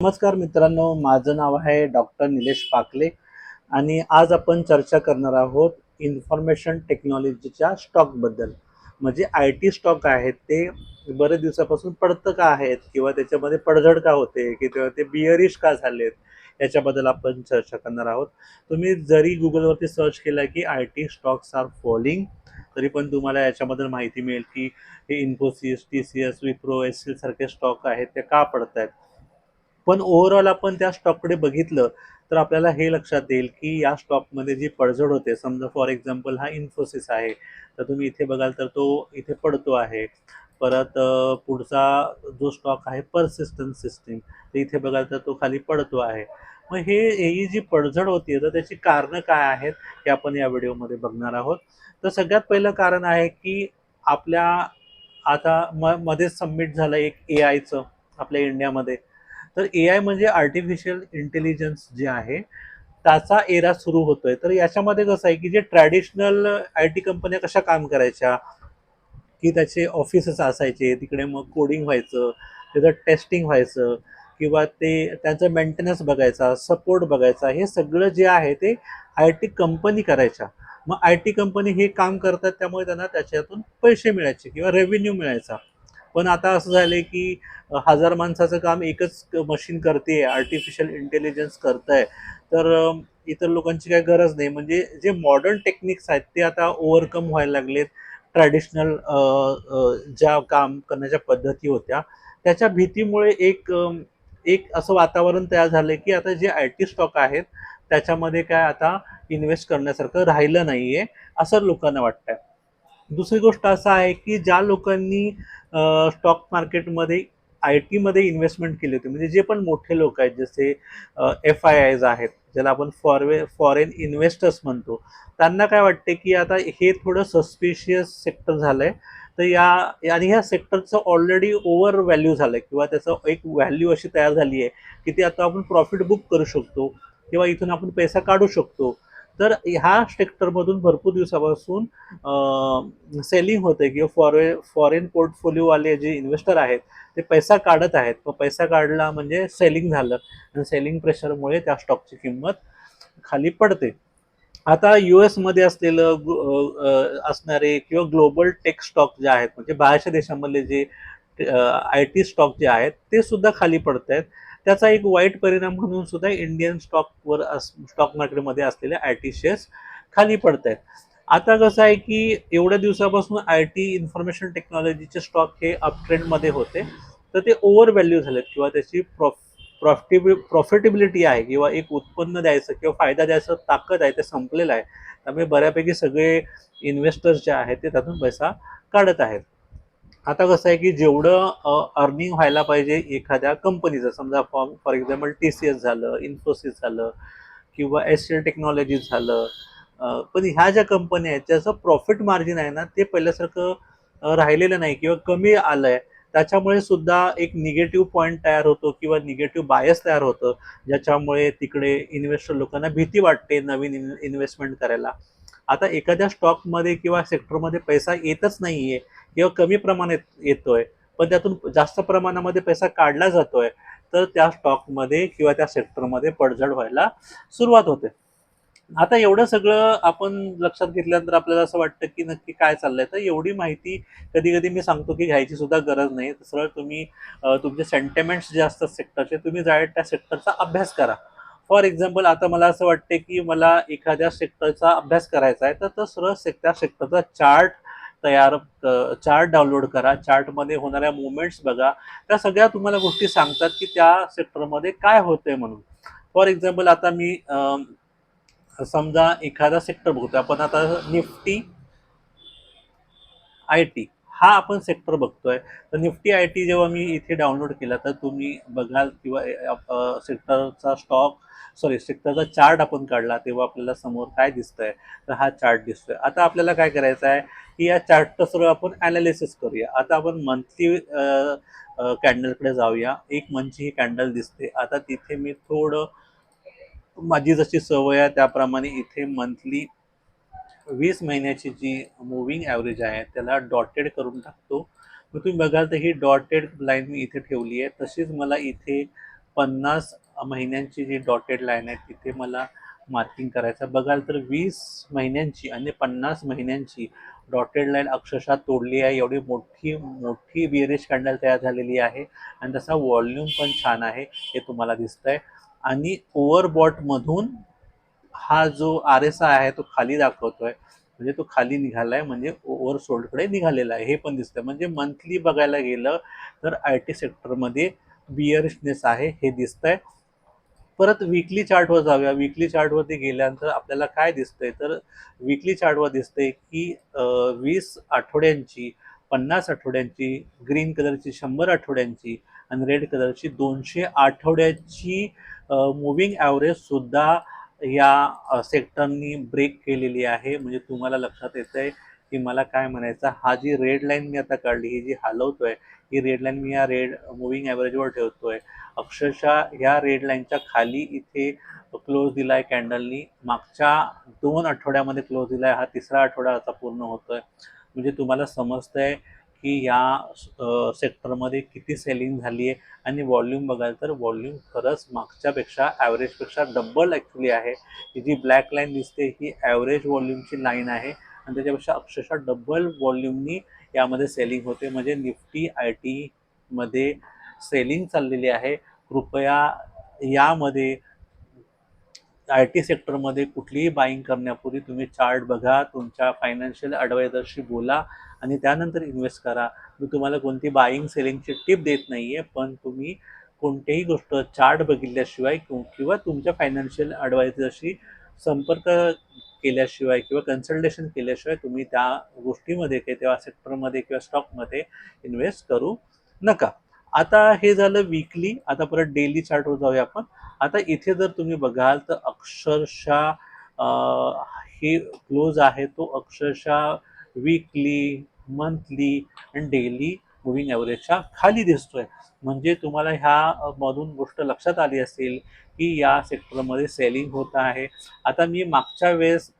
नमस्कार मित्रांनो, माझं नाव आहे डॉक्टर निलेश पाकले आणि आज आपण चर्चा करणार आहोत इन्फॉर्मेशन टेक्नॉलॉजीच्या स्टॉकबद्दल. म्हणजे आय टी स्टॉक आहेत ते बरेच दिवसापासून पडतं का आहेत किंवा त्याच्यामध्ये पडझड का होते किंवा ते बिअरिश का झालेत याच्याबद्दल आपण चर्चा करणार आहोत. तुम्ही जरी गुगलवरती सर्च केलं की I T stocks are falling, तरी पण तुम्हाला याच्याबद्दल माहिती मिळेल की हे Infosys, T C S, Wipro, S C सारखे स्टॉक आहेत ते का पडत आहेत. पण ओव्हरऑल आपण त्या स्टॉककडे बघितलं तर आपल्याला हे लक्षात येईल की या स्टॉकमध्ये जी पडझड होते, समजा फॉर एक्झाम्पल हा इन्फोसिस आहे, तर तुम्ही इथे बघाल तर तो इथे पडतो आहे. परत पुढचा जो स्टॉक आहे पर्सिस्टन्स सिस्टीम, तर इथे बघाल तर तो खाली पडतो आहे. मग ही जी पडझड होती तर त्याची कारणं काय आहेत हे आपण या व्हिडिओमध्ये बघणार आहोत. तर सगळ्यात पहिलं कारण आहे की आपल्या आता मध्येच सबमिट झालं एक ए आयचं आपल्या इंडियामध्ये. तर ए आय म्हणजे आर्टिफिशियल इंटेलिजन्स जे आहे त्याचा एरा सुरू होतोय. तर याच्यामध्ये कसं आहे की जे ट्रॅडिशनल आय टी कंपन्या कशा काम करायच्या की त्याचे ऑफिसेस असायचे, तिकडे मग कोडिंग व्हायचं, त्याचं टेस्टिंग व्हायचं किंवा ते त्यांचं मेंटेनन्स बघायचा, सपोर्ट बघायचा, हे सगळं जे आहे ते आय टी कंपनी करायच्या. मग आय टी कंपनी हे काम करतात त्यामुळे त्यांना त्याच्यातून पैसे मिळायचे किंवा रेव्हेन्यू मिळायचा. पण आता असं झालंय की हजार माणसाचं काम एकच मशीन करते, आर्टिफिशियल इंटेलिजन्स करतंय. तर इतर लोकांची काही गरज नाही. म्हणजे जे मॉडर्न टेक्निक्स आहेत ते आता ओव्हरकम व्हायला लागलेत. ट्रॅडिशनल ज्या काम करण्याच्या पद्धती होत्या त्याच्या भीतीमुळे एक असं वातावरण तयार झालंय की आता जे आय टी स्टॉक आहेत त्याच्यामध्ये काय आता इन्व्हेस्ट करण्यासारखं राहिलं नाहीये, असं लोकांना वाटतंय. दुसरी गोष्ट असं आहे की ज्या लोकांनी स्टॉक मार्केटमध्ये आय टीमध्ये इन्व्हेस्टमेंट केली होती, म्हणजे जे पण मोठे लोक आहेत जसे एफ आय आयज आहेत, ज्याला आपण फॉरेन इन्व्हेस्टर्स म्हणतो, त्यांना काय वाटते की आता हे थोडं सस्पिशियस सेक्टर झालंय. तर आणि ह्या सेक्टरचं ऑलरेडी ओव्हर व्हॅल्यू झालंय किंवा त्याचं एक व्हॅल्यू अशी तयार झाली आहे की ती आता आपण प्रॉफिट बुक करू शकतो किंवा इथून आपण पैसा काढू शकतो. तर ह्या सेक्टरमधून भरपूर दिवसापासून सेलिंग होते किंवा फॉरेन पोर्टफोलिओवाले जे इन्व्हेस्टर आहेत ते पैसा काढत आहेत. मग पैसा काढला म्हणजे सेलिंग झालं आणि सेलिंग प्रेशरमुळे त्या स्टॉकची किंमत खाली पडते. आता मध्ये असलेलं असणारे किंवा ग्लोबल टेक स्टॉक जे आहेत, म्हणजे बाहेरच्या देशामधले जे आय टी स्टॉक जे आहेत ते सुद्धा खाली पडत आहेत. त्याचा एक वाईट परिणाम म्हणून सुद्धा इंडियन स्टॉक मार्केटमध्ये असलेले आय टी शेअर्स खाली पडत आहेत. आता कसं आहे की एवढ्या दिवसापासून आय टी इन्फॉर्मेशन टेक्नॉलॉजीचे स्टॉक हे अपट्रेंडमध्ये होते, तर ते ओव्हर व्हॅल्यू झालेत किंवा त्याची प्रॉफिटेबिलिटी आहे किंवा एक उत्पन्न द्यायचं किंवा फायदा द्यायचं ताकद आहे ते संपलेलं आहे. त्यामुळे बऱ्यापैकी सगळे इन्व्हेस्टर्स जे आहेत ते त्यातून पैसा काढत आहेत. आता कसं आहे की जेवढं अर्निंग व्हायला पाहिजे एखाद्या कंपनीचं, समजा for example T C S झालं, इन्फोसिस झालं किंवा एस एल टेक्नॉलॉजीज झालं, पण ह्या ज्या कंपन्या आहेत त्याचं प्रॉफिट मार्जिन आहे ना ते पहिल्यासारखं राहिलेलं नाही किंवा कमी आलंय. त्याच्यामुळे सुद्धा एक निगेटिव्ह पॉईंट तयार होतो किंवा निगेटिव्ह बायस तयार होतं, ज्याच्यामुळे तिकडे इन्व्हेस्टर लोकांना भीती वाटते नवीन इन्व्हेस्टमेंट करायला. आता एखाद्या स्टॉकमध्ये किंवा सेक्टरमध्ये पैसा येतच नाहीये किंवा कमी प्रमाणात येतोय, पण त्यातून जास्त प्रमाणामध्ये पैसा काढला जातोय, तर त्या स्टॉकमध्ये किंवा त्या सेक्टरमध्ये पडझड व्हायला सुरुवात होते. आता एवढं सगळं आपण लक्षात घेतल्यानंतर आपल्याला असं वाटतं की नक्की काय चाललंय. तर एवढी माहिती कधी कधी मी सांगतो की घ्यायची सुद्धा गरज नाही. सरळ तुम्ही तुमचे सेंटिमेंट्स जे असतात सेक्टरचे, तुम्ही डायरेक्ट त्या सेक्टरचा अभ्यास करा. फॉर एक्झाम्पल आता मला असं वाटते की मला एखाद्या सेक्टरचा अभ्यास करायचा आहे, तर सरळ त्या सेक्टरचा चार्ट डाउनलोड करा, चार्टमध्ये होणाऱ्या मुवमेंट्स बघा. त्या सगळ्या तुम्हाला गोष्टी सांगतात की त्या सेक्टरमध्ये काय होतंय म्हणून. फॉर एक्झाम्पल आता मी समजा एखादा सेक्टर बघतोय आपण आता, निफ्टी आय टी हा आपण सेक्टर बघतोय. तर निफ्टी आय टी जेव्हा मी इथे डाउनलोड केला तर तुम्ही बघाल किंवा सेक्टरचा सेक्टरचा चार्ट आपण काढला तेव्हा आपल्याला समोर काय दिसतंय, तर हा चार्ट दिसतोय. आता आपल्याला काय करायचं आहे की या चार्टचं सर्व आपण ॲनालिसिस करूया. आता आपण मंथली कॅन्डलकडे जाऊया. एक मंथची ही कॅन्डल दिसते. आता तिथे मी थोडं माझी जशी सवय आहे त्याप्रमाणे इथे मंथली 20 महिन्याची जी मुव्हिंग ॲव्हरेज आहे त्याला डॉटेड करून टाकतो. मग तुम्ही बघाल तर ही डॉटेड लाईन मी इथे ठेवली आहे. तशीच मला इथे 50 महिन्यांची जी डॉटेड लाईन आहे तिथे मला मार्किंग करायचं. बघाल तर 20 महिन्यांची आणि 50 महिन्यांची डॉटेड लाईन अक्षरशः तोडली आहे. एवढी मोठी मोठी बिअरिश कॅन्डल तयार झालेली आहे आणि तसा व्हॉल्यूम पण छान आहे, हे तुम्हाला दिसतंय. आणि ओव्हरबॉटमधून हा जो आर एस आय आहे तो खाली दाखवतोय, म्हणजे तो खाली निघालाय, म्हणजे ओव्हरसोल्डकडे निघालेला आहे हे पण दिसतंय. म्हणजे मंथली बघायला गेलं तर आय टी सेक्टरमध्ये बिअरिशनेस आहे हे दिसतंय. परत वीकली चार्टवर जाऊया. वीकली चार्टवरती गेल्यानंतर आपल्याला काय दिसतंय, तर वीकली चार्टवर दिसतंय की 20 आठवड्यांची, 50 आठवड्यांची, ग्रीन कलरची 100 आठवड्यांची आणि रेड कलरची 200 आठवड्याची मुव्हिंग ॲव्हरेज सुद्धा या सेक्टरनी ब्रेक केलेली आहे. म्हणजे तुम्हाला लक्षात येतंय की मला काय म्हणायचं, हा जी रेड लाईन मी आता काढली, ही जी हलवतोय, ही रेड लाईन मी या रेड मुव्हिंग ॲव्हरेजवर ठेवतोय. अक्षरशः ह्या रेड लाईनच्या खाली इथे क्लोज दिलाय कॅन्डलनी. मागच्या 2 आठवड्यामध्ये क्लोज दिलाय, हा तिसरा आठवडा आता पूर्ण होतोय. म्हणजे तुम्हाला समजतंय की या सेक्टरमध्ये किती सेलिंग झाली आहे. आणि व्हॉल्यूम बघाल तर व्हॉल्यूम खरंच मागच्यापेक्षा ॲव्हरेजपेक्षा डबल ॲक्च्युली आहे. ही जी ब्लॅक लाईन दिसते ही ॲव्हरेज व्हॉल्यूमची लाईन आहे आणि त्याच्यापेक्षा अक्षरशः डबल व्हॉल्यूमनी यामध्ये सेलिंग होते. म्हणजे निफ्टी आय टीमध्ये सेलिंग चाललेली आहे. कृपया यामध्ये आय टी सेक्टरमध्ये कुठलीही बाईंग करण्यापूर्वी तुम्ही चार्ट बघा, तुमच्या फायनान्शियल ॲडवायझरशी बोला आणि त्यानंतर इन्व्हेस्ट करा. मी तुम्हाला कोणती बाईंग सेलिंगची टिप देत नाही आहे, पण तुम्ही कोणतीही गोष्ट चार्ट बघितल्याशिवाय किंवा तुमच्या फायनान्शियल ॲडवायझरशी संपर्क केल्याशिवाय किंवा कन्सल्टेशन केल्याशिवाय तुम्ही त्या गोष्टीमध्ये किंवा सेक्टरमध्ये किंवा स्टॉकमध्ये इन्व्हेस्ट करू नका. आता हे झालं वीकली. आता परत डेली चार्टवर जाऊया आपण. आता इथे जर तुम्ही बघाल तर अक्षरशः हे क्लोज आहे तो अक्षरशः वीकली, मंथली आणि डेली मुव्हिंग ॲव्हरेजच्या खाली दिसतोय. म्हणजे तुम्हाला ह्या मधून गोष्ट लक्षात आली असेल की या सेक्टरमध्ये सेलिंग होत आहे. आता मी मागच्या वेळेस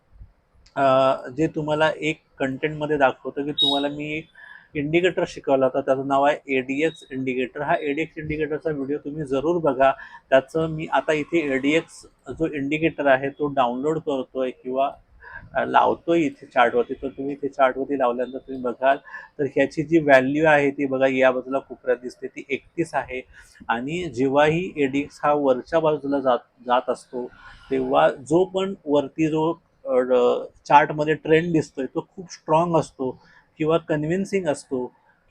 जे तुम्हाला एक कंटेंटमध्ये दाखवतो की तुम्हाला मी एक इंडिकेटर शिकवला होता, त्याचं नाव आहे एडीएक्स इंडिकेटर. हा एडीएक्स इंडिकेटरचा व्हिडिओ तुम्ही जरूर बघा. त्याचं मी आता इथे एडीएक्स जो इंडिकेटर आहे तो डाउनलोड करतोय किंवा लावतोय इथे चार्टवरती. तर तुम्ही इथे चार्टवरती लावल्यानंतर तुम्ही बघाल तर ह्याची जी व्हॅल्यू आहे ती बघा, या बाजूला कोपऱ्यात दिसते, ती 31 आहे. आणि जेव्हाही एडीएक्स हा वरच्या बाजूला जात असतो तेव्हा जो पण वरती जो चार्टमध्ये ट्रेंड दिसतोय तो खूप स्ट्रॉंग असतो किंवा कन्व्हिन्सिंग असतो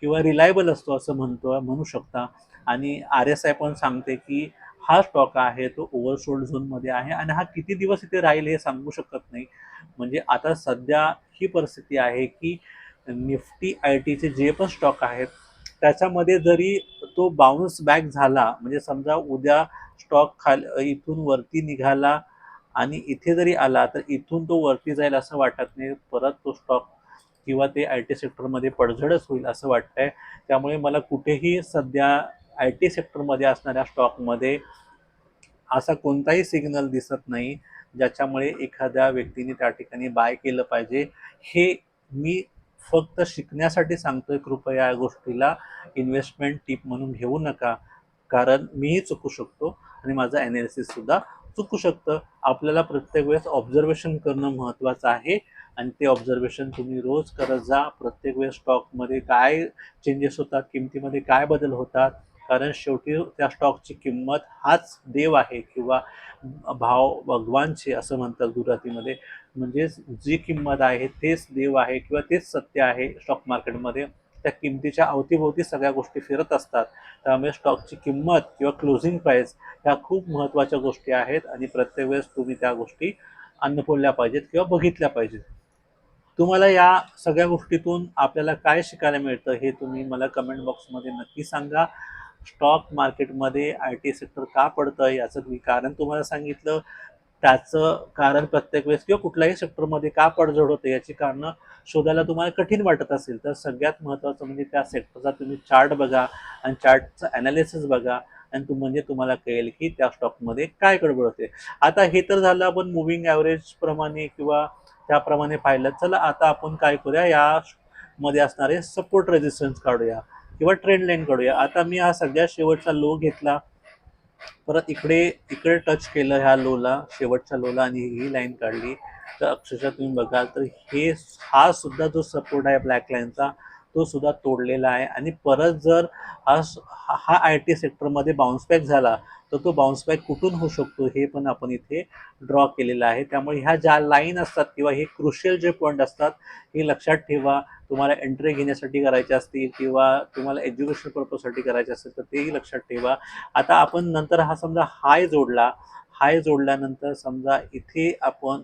किंवा रिलायबल असतो असं म्हणू शकता. आणि आर एस आय पण सांगते की हा स्टॉक आहे तो ओव्हरसोल्ड झोनमध्ये आहे आणि हा किती दिवस इथे राहील हे सांगू शकत नाही. म्हणजे आता सध्या ही परिस्थिती आहे की निफ्टी आय टीचे जे पण स्टॉक आहेत त्याच्यामध्ये जरी तो बाउन्स बॅक झाला, म्हणजे समजा उद्या स्टॉक इथून वरती निघाला आणि इथे जरी आला तर इथून तो वरती जाईल असं वाटत नाही. परत तो स्टॉक किंवा ते आय टी सेक्टरमध्ये पडझडच होईल असं वाटतंय. त्यामुळे मला कुठेही सध्या आय टी सेक्टरमध्ये असणाऱ्या स्टॉकमध्ये असा कोणताही सिग्नल दिसत नाही ज्याच्यामुळे एखाद्या व्यक्तीने त्या ठिकाणी बाय केलं पाहिजे. हे मी फक्त शिकण्यासाठी सांगतोय. कृपया या गोष्टीला इन्व्हेस्टमेंट टिप म्हणून घेऊ नका, कारण मीही चुकू शकतो आणि माझं ॲनालिसिस सुद्धा चुकू शकतं. आपल्याला प्रत्येक वेळेस ऑब्झर्वेशन करणं महत्त्वाचं आहे आणि ते ऑब्झर्वेशन तुम्ही रोज करत जा. प्रत्येक वेळेस स्टॉकमध्ये काय चेंजेस होतात, किमतीमध्ये काय बदल होतात, कारण शेवटी त्या स्टॉकची किंमत हाच देव आहे किंवा भाव भगवानचे असं म्हणतात गुजरातीमध्ये. म्हणजेच जी किंमत आहे तेच देव आहे किंवा तेच सत्य आहे स्टॉक मार्केटमध्ये. त्या किमतीच्या अवतीभोवती सगळ्या गोष्टी फिरत असतात. त्यामुळे स्टॉकची किंमत किंवा क्लोजिंग प्राईस ह्या खूप महत्त्वाच्या गोष्टी आहेत आणि प्रत्येक वेळेस तुम्ही त्या गोष्टी अनुभवल्या पाहिजेत किंवा बघितल्या पाहिजेत. तुम्हाला या सगळ्या गोष्टीतून आपल्याला काय शिकायला मिळतं हे तुम्ही मला कमेंट बॉक्समध्ये नक्की सांगा. स्टॉक मार्केटमध्ये आय टी सेक्टर का पडतं याचं मी कारण तुम्हाला सांगितलं. त्याचं कारण प्रत्येक वेळेस किंवा कुठल्याही सेक्टरमध्ये का पडझड होते याची कारणं शोधायला तुम्हाला कठीण वाटत असेल तर सगळ्यात महत्त्वाचं म्हणजे त्या सेक्टरचा तुम्ही चार्ट बघा आणि चार्टचं ॲनालिसिस बघा आणि म्हणजे तुम्हाला कळेल की त्या स्टॉकमध्ये काय गडबड होते. आता हे तर झालं आपण मुव्हिंग ॲव्हरेज प्रमाणे किंवा त्याप्रमाणे पाहिलं. चला आता आपण काय करूया, या मध्ये असणारे सपोर्ट रेजिस्टन्स काढूया किंवा ट्रेंड लाईन काढूया. आता मी हा सगळ्यात शेवटचा लो घेतला परत इकडे इकडे टच केलं ह्या लोला, शेवटच्या लोला, आणि ही लाईन काढली, तर अक्षरशः तुम्ही बघाल तर हे हा सुद्धा जो सपोर्ट आहे ब्लॅक लाईनचा तो सुद्धा तोडलेला आहे. आणि परत जर हा आय टी सेक्टरमध्ये बाउन्सबॅक झाला तर तो बाउन्सबॅक कुठून होऊ शकतो हे पण आपण इथे ड्रॉ केलेलं आहे. त्यामुळे ह्या ज्या लाईन असतात किंवा हे क्रुशियल जे पॉईंट असतात हे लक्षात ठेवा. तुम्हाला एंट्री घेण्यासाठी करायचे असतील किंवा तुम्हाला एज्युकेशन पर्पजसाठी करायचे असेल तर तेही लक्षात ठेवा. आता आपण नंतर हा समजा हाय जोडला, हाय जोडल्यानंतर समजा इथे आपण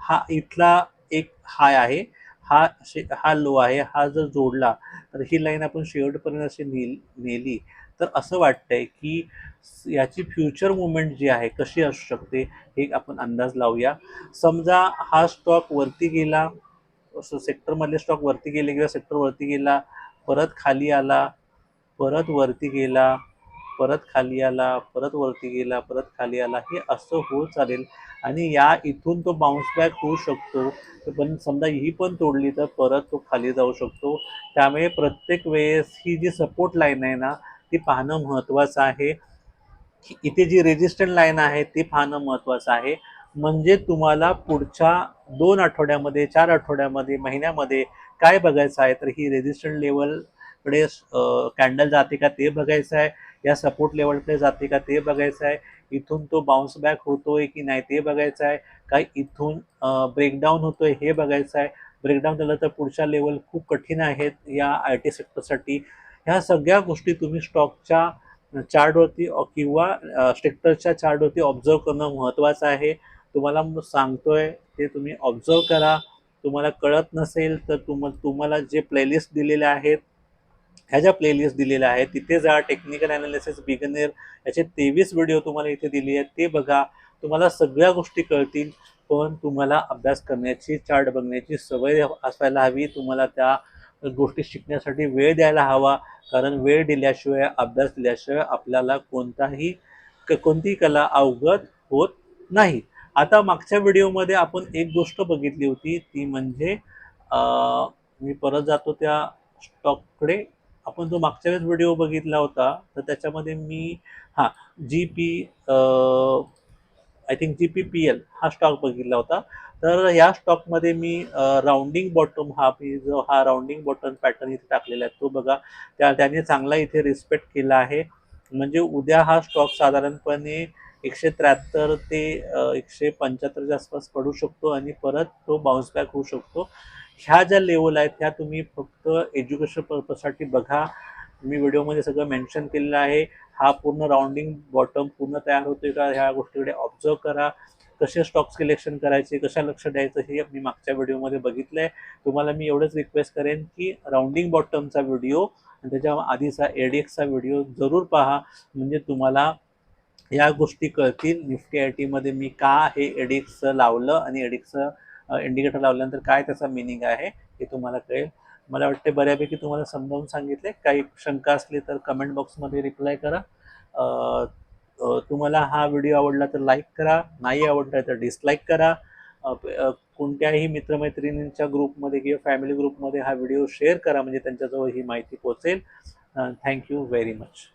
हा इथला एक हाय आहे, हा लो आहे, हा जर जोडला तर ही लाईन आपण शेवटपर्यंत अशी नेली तर असं वाटतंय की याची फ्युचर मुवमेंट जी आहे कशी असू शकते हे आपण अंदाज लावूया. समजा हा स्टॉक वरती गेला, सेक्टरमधले स्टॉक वरती गेले किंवा सेक्टर वरती गेला, परत खाली आला, परत वरती गेला, परत खाली आला, परत वरती गेला, परत खाली आला, हे असं होत चालेल. आणि या इथून तो बाउन्स बॅक होऊ शकतो. पण समजा ही पण तोडली तर परत तो खाली जाऊ शकतो. त्यामुळे प्रत्येक वेळेस ही जी सपोर्ट लाईन आहे ना ती पाहणं महत्त्वाचं आहे. इथे जी रेजिस्टंट लाईन आहे ती पाहणं महत्त्वाचं आहे. म्हणजे तुम्हाला पुढच्या 2 आठवड्यामध्ये, 4 आठवड्यामध्ये, महिन्यामध्ये काय बघायचं आहे तर ही रेजिस्टंट लेवलकडे कॅन्डल जाते का ते बघायचं आहे, या सपोर्ट लेवलकडे जाते का ते बघायचं आहे, इथून तो बाउन्स बॅक होतोय की नाही ते बघायचं आहे, काय इथून ब्रेकडाऊन होतोय हे बघायचं आहे. ब्रेकडाऊन झालं तर पुढच्या लेवल खूप कठीण आहेत या आय टी सेक्टरसाठी. ह्या सगळ्या गोष्टी तुम्ही स्टॉकच्या चार्टवरती किंवा सेक्टरच्या चार्टवरती ऑब्झर्व करणं महत्त्वाचं आहे. तुम्हाला सांगतोय ते तुम्ही ऑब्झर्व करा. तुम्हाला कळत नसेल तर तुम्हाला जे प्लेलिस्ट दिलेले आहेत, ह्या ज्या प्लेलिस्ट दिलेल्या आहेत तिथे जा. टेक्निकल ॲनालिसिस बिगिनर याचे 23 व्हिडिओ तुम्हाला इथे दिले आहेत ते बघा. तुम्हाला सगळ्या गोष्टी कळतील. पण तुम्हाला अभ्यास करण्याची, चार्ट बघण्याची सवय असायला हवी. तुम्हाला त्या गोष्टी शिकण्यासाठी वेळ द्यायला हवा. कारण वेळ दिल्याशिवाय, अभ्यास दिल्याशिवाय आपल्याला कोणतीही कला अवगत होत नाही. आता मागच्या व्हिडिओमध्ये आपण एक गोष्ट बघितली होती ती म्हणजे मी परत जातो त्या स्टॉककडे. आपण जो मागच्या वेळेस व्हिडिओ बघितला होता तर त्याच्यामध्ये मी हां G P I think GPPL हा स्टॉक बघितला होता. तर या स्टॉकमध्ये मी राऊंडिंग बॉटम हा राऊंडिंग बॉटम पॅटर्न इथे टाकलेला आहे तो बघा. त्याने चांगला इथे रिस्पेक्ट केला आहे. म्हणजे उद्या हा स्टॉक साधारणपणे 173 ते 175च्या आसपास पडू शकतो आणि परत तो बाउन्स बॅक होऊ शकतो. ह्या ज्या लेवल आहेत ह्या तुम्ही फक्त एज्युकेशन पर्पजसाठी बघा. मी व्हिडिओमध्ये सगळं मेन्शन केलेलं आहे. हा पूर्ण राऊंडिंग बॉटम पूर्ण तयार होतोय का ह्या गोष्टीकडे ऑब्झर्व करा. कसे स्टॉक सिलेक्शन करायचे, कशा लक्ष द्यायचं हे मी मागच्या व्हिडिओमध्ये बघितलं आहे. तुम्हाला मी एवढंच रिक्वेस्ट करेन की राऊंडिंग बॉटमचा व्हिडिओ आणि त्याच्या आधीचा एडिएक्सचा व्हिडिओ जरूर पहा. म्हणजे तुम्हाला या गोष्टी कळतील. निफ्टी आय टीमध्ये मी का हे एडिक्सचं लावलं आणि एडिक्सचं इंडिकेटर लावल्यानंतर काय त्याचा मिनिंग आहे हे तुम्हाला कळेल. मला वाटते बऱ्यापैकी तुम्हाला समजावून सांगितले. काही शंका असली तर कमेंट बॉक्समध्ये रिप्लाय करा. तुम्हाला हा व्हिडिओ आवडला तर लाईक करा, नाही आवडला तर डिसलाईक करा. कोणत्याही मित्रमैत्रिणींच्या ग्रुपमध्ये किंवा फॅमिली ग्रुपमध्ये हा व्हिडिओ शेअर करा म्हणजे त्यांच्याजवळ ही माहिती पोहोचेल. Thank you very much.